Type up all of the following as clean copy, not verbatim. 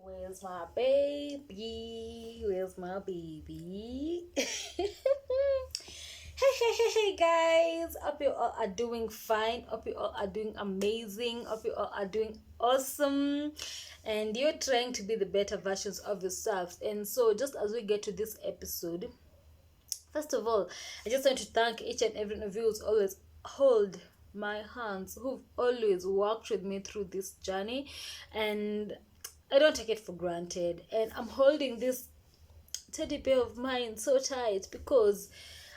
Where's my baby? Where's my baby? Hey guys, hope you all are doing fine. Hope you all are doing amazing. Hope you all are doing awesome, and you're trying to be the better versions of yourselves. And so, just as we get to this episode, first of all, I just want to thank each and every one of you who's always hold my hands, who've always walked with me through this journey, and I don't take it for granted. And I'm holding this teddy bear of mine so tight because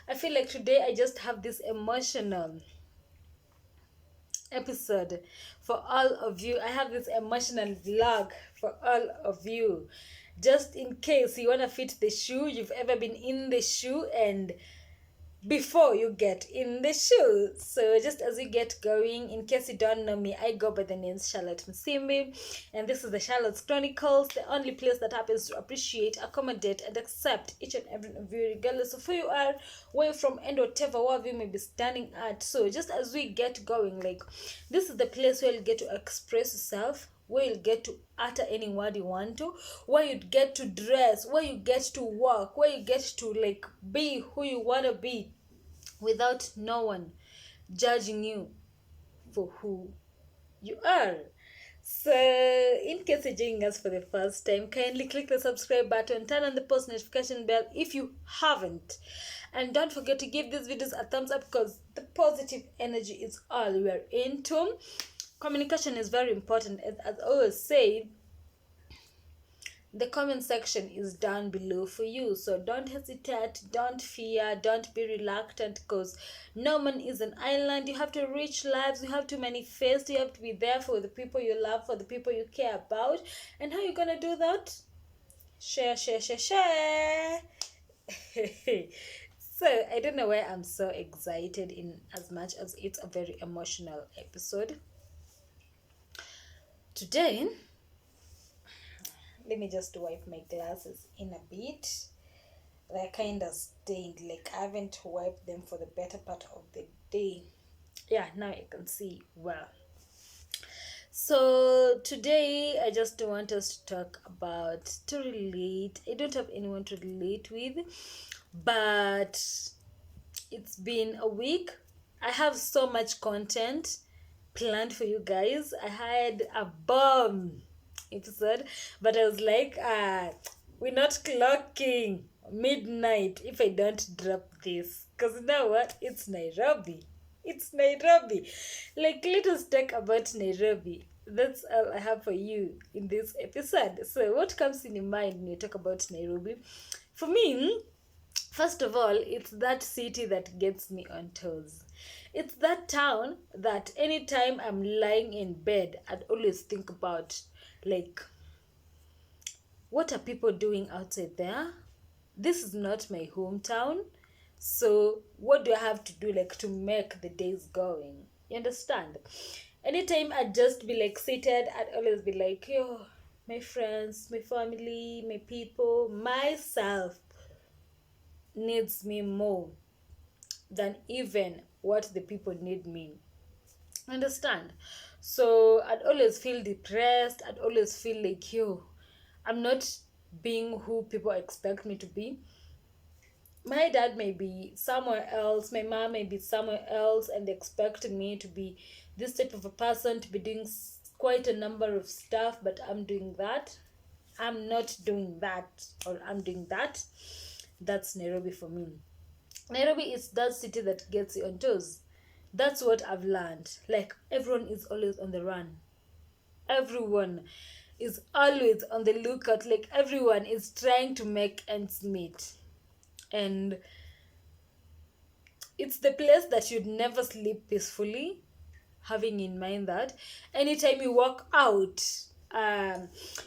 I feel like today I just have this emotional episode for all of you. I have this emotional vlog for all of you. Just in case you want to fit the shoe, you've ever been in the shoe, and before you get in the shoe. So just as we get going, in case you don't know me, I go by the name Charlotte Msimbi, and this is the Charlotte's Chronicles, the only place that happens to appreciate, accommodate, and accept each and every of you, regardless of who you are, where you're from, and whatever wherever you may be standing at. So just as we get going, like, this is the place where you get to express yourself, where you'll get to utter any word you want to, where you get to dress, where you get to walk, where you get to like be who you want to be without no one judging you for who you are. So in case you're joining us for the first time, kindly click the subscribe button, turn on the post notification bell if you haven't, and don't forget to give these videos a thumbs up because the positive energy is all we're into. Communication is very important. As I always say, the comment section is down below for you, so don't hesitate, don't fear, don't be reluctant, because no man is an island. You have to reach lives, you have to manifest, you have to be there for the people you love, for the people you care about. And how you gonna do that? Share. So I don't know why I'm so excited, in as much as it's a very emotional episode today. Let me just wipe my glasses in a bit. They're kind of stained, like I haven't wiped them for the better part of the day. Yeah, now I can see well. So today I just want us to talk about, to relate. I don't have anyone to relate with, but it's been a week. I have so much content planned for you guys. I had a bomb episode, but I was like, we're not clocking midnight if I don't drop this, because you know what, it's Nairobi. Like, let us talk about Nairobi. That's all I have for you in this episode. So what comes in your mind when you talk about Nairobi? For me, first of all, it's that city that gets me on toes. It's that town that anytime I'm lying in bed, I'd always think about, like, what are people doing outside there? This is not my hometown. So what do I have to do, like, to make the days going? You understand? Anytime I'd just be like seated, I'd always be like, yo, my friends, my family, my people, myself needs me more than even what the people need me. Understand? So I'd always feel depressed. I'd always feel like, yo, I'm not being who people expect me to be. My dad may be somewhere else, my mom may be somewhere else, and they expect me to be this type of a person, to be doing quite a number of stuff, but I'm doing that. I'm not doing that, or I'm doing that. That's Nairobi for me. Nairobi is that city that gets you on toes. That's what I've learned. Like, everyone is always on the run. Everyone is always on the lookout. Like, everyone is trying to make ends meet. And it's the place that you'd never sleep peacefully, having in mind that anytime you walk out,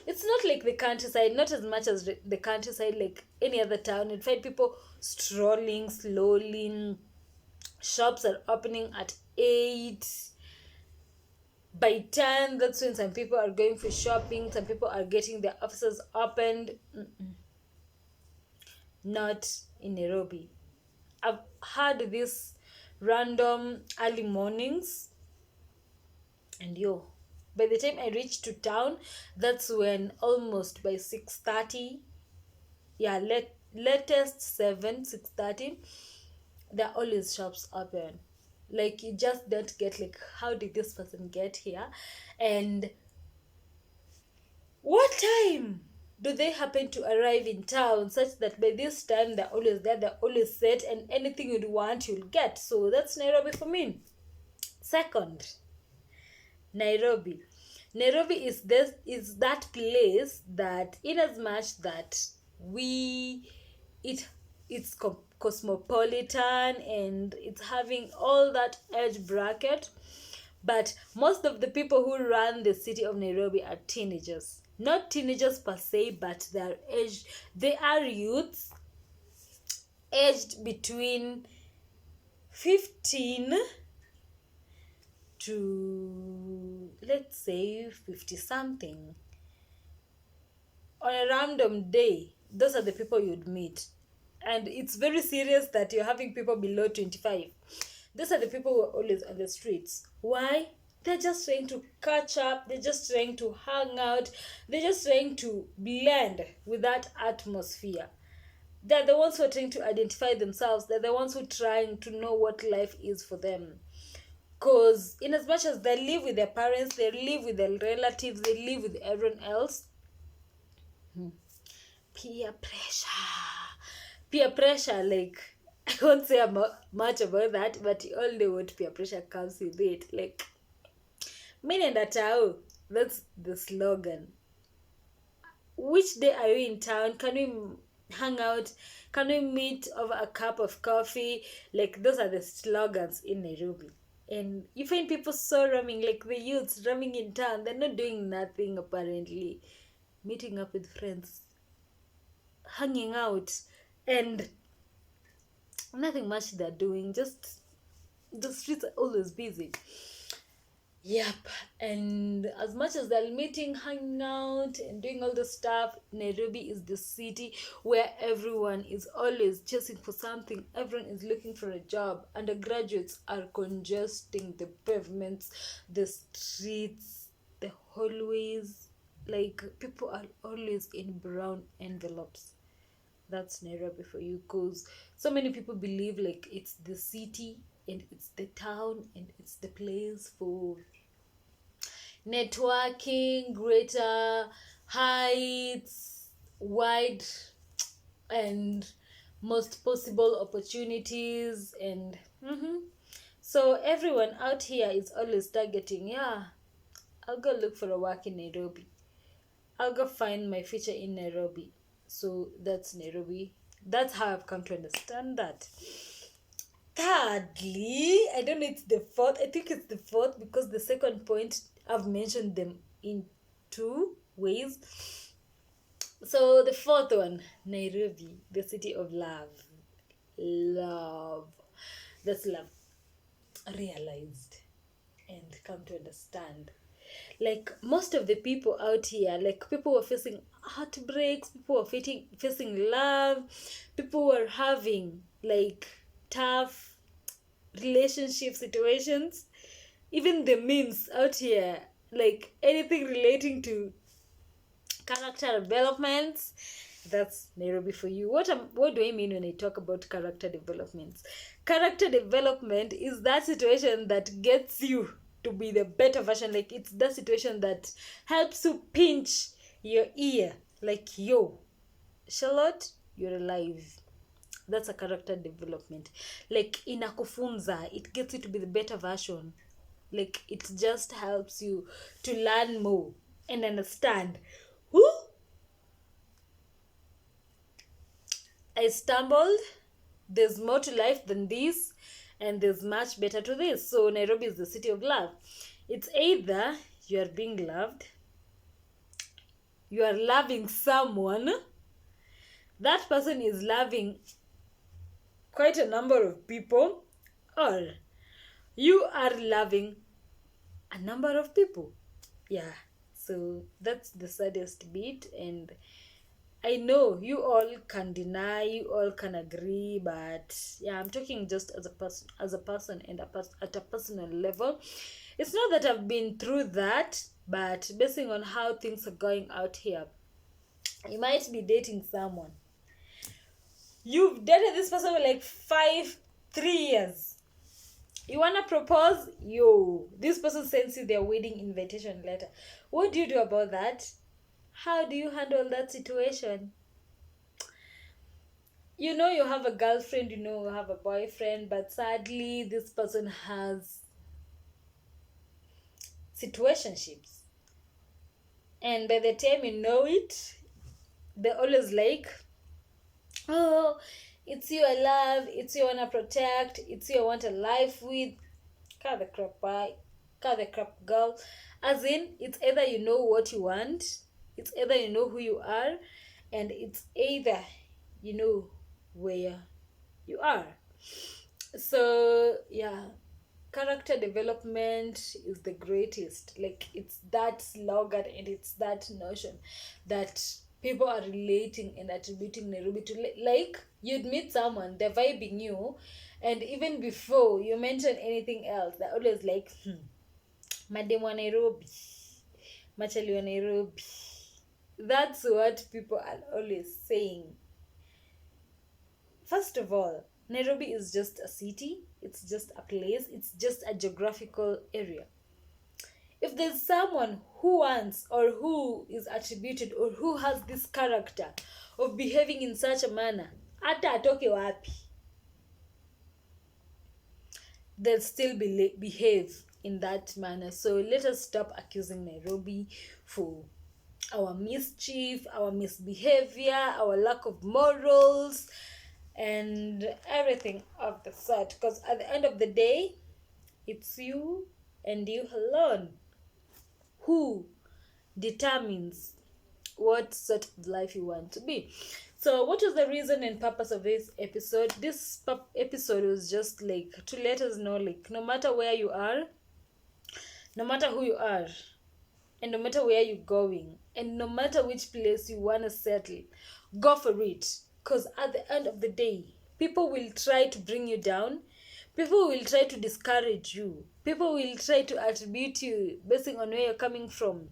it's not like the countryside, not as much as the countryside, like any other town. You'd find people strolling slowly. Shops are opening at 8. By 10, that's when some people are going for shopping. Some people are getting their offices opened. Not in Nairobi. I've had these random early mornings, and yo, By the time I reach to town, that's when almost by 6:30, yeah, latest 7, 6:30, there are always shops open. Like, you just don't get, like, how did this person get here, and what time do they happen to arrive in town, such that by this time they're always there, they're always set, and anything you'd want you'll get. So that's Nairobi for me. Second, Nairobi. Nairobi is that place that, in as much that we it it's cosmopolitan, and it's having all that age bracket, but most of the people who run the city of Nairobi are teenagers. Not teenagers per se, but they are youths aged between 15 to, let's say, 50 something. On a random day, those are the people you'd meet. And it's very serious that you're having people below 25. Those are the people who are always on the streets. Why? They're just trying to catch up. They're just trying to hang out. They're just trying to blend with that atmosphere. They're the ones who are trying to identify themselves. They're the ones who are trying to know what life is for them. Because in as much as they live with their parents, they live with their relatives, they live with everyone else. Peer pressure, like, I won't say much about that, but you all know what peer pressure comes with it. Like, minenda tao, that's the slogan. Which day are you in town? Can we hang out? Can we meet over a cup of coffee? Like, those are the slogans in Nairobi. And you find people so roaming, like the youths roaming in town. They're not doing nothing, apparently. Meeting up with friends, hanging out, and nothing much they're doing. Just the streets are always busy. Yep. And as much as they're meeting, hanging out, and doing all the stuff, Nairobi is the city where everyone is always chasing for something. Everyone is looking for a job. Undergraduates are congesting the pavements, the streets, the hallways. Like, people are always in brown envelopes. That's Nairobi for you, because so many people believe, like, it's the city and it's the town and it's the place for networking, greater heights, wide and most possible opportunities, and so everyone out here is always targeting, yeah, I'll go look for a work in Nairobi, I'll go find my future in Nairobi. So that's Nairobi. That's how I've come to understand that. Thirdly, I don't know, it's the fourth. I think it's the fourth, because the second point, I've mentioned them in 2 ways. So the fourth one, Nairobi, the city of love. Love. That's love realized and come to understand. Like, most of the people out here, like, people were facing heartbreaks, people were facing love, people were having, like, tough relationship situations. Even the memes out here, like, anything relating to character developments, that's Nairobi for you. What do I mean when I talk about character developments? Character development is that situation that gets you to be the better version. Like, it's that situation that helps you pinch your ear, like, yo, Charlotte, you're alive. That's a character development. Like, inakufunza, it gets you to be the better version. Like, it just helps you to learn more and understand. I stumbled. There's more to life than this, and there's much better to this. So Nairobi is the city of love. It's either you are being loved, you are loving someone, that person is loving quite a number of people, or you are loving a number of people. Yeah, so that's the saddest bit, and I know you all can deny, you all can agree, but yeah, I'm talking just as a person and at a personal level. It's not that I've been through that, but basing on how things are going out here, you might be dating someone. You've dated this person for like 3 years. You wanna propose? This person sends you their wedding invitation letter. What do you do about that? How do you handle that situation? You know you have a girlfriend, you know you have a boyfriend, but sadly this person has situationships. And by the time you know it, they're always like, oh, it's you I love, it's you I wanna protect, it's you I want a life with. Cut the crap, bye. Cut the crap, girl. As in, it's either you know what you want, it's either you know who you are, and it's either you know where you are. So yeah, character development is the greatest. Like, it's that slogan and it's that notion that people are relating and attributing Nairobi to. Like, you'd meet someone, they're vibing you, and even before you mention anything else, they're always like, madam wa Nairobi, machali wa Nairobi. That's what people are always saying. First of all, Nairobi is just a city, it's just a place, it's just a geographical area. If there's someone who wants, or who is attributed, or who has this character of behaving in such a manner, hata atoke wapi, they'll still behave in that manner. So let us stop accusing Nairobi for our mischief, our misbehavior, our lack of morals, and everything of the sort. Because at the end of the day, it's you and you alone who determines what sort of life you want to be. So what was the reason and purpose of this episode? This episode was just like to let us know, like, no matter where you are, no matter who you are, and no matter where you're going, and no matter which place you want to settle, go for it. Because at the end of the day, people will try to bring you down. People will try to discourage you. People will try to attribute you based on where you're coming from.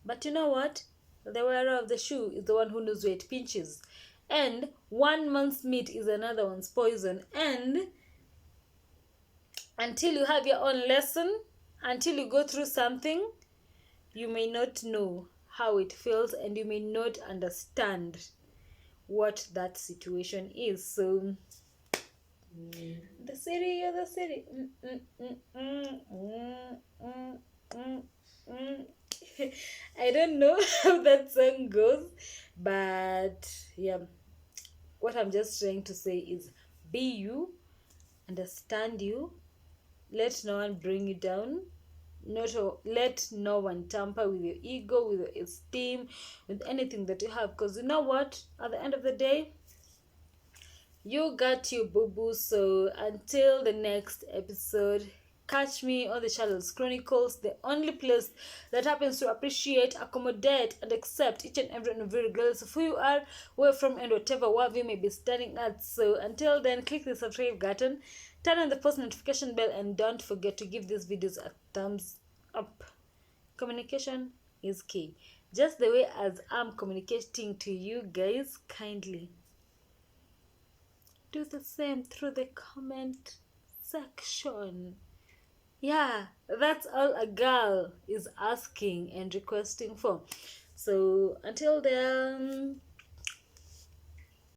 But you know what? The wearer of the shoe is the one who knows where it pinches. And one man's meat is another one's poison. And until you have your own lesson, until you go through something, you may not know how it feels, and you may not understand what that situation is. So the city, you're the city. I don't know how that song goes, but yeah, what I'm just trying to say is, be you, understand you, let no one bring you down, let no one tamper with your ego, with your esteem, with anything that you have. Because you know what, at the end of the day, you got you, boo boo. So until the next episode, catch me on the Charles Chronicles, the only place that happens to appreciate, accommodate, and accept each and every one of you, regardless of who you are, where from, and whatever wherever you may be standing at. So until then, click the subscribe button, turn on the post notification bell, and don't forget to give these videos a thumbs up. Communication is key. Just the way as I'm communicating to you guys, kindly do the same through the comment section. Yeah, that's all a girl is asking and requesting for. So until then,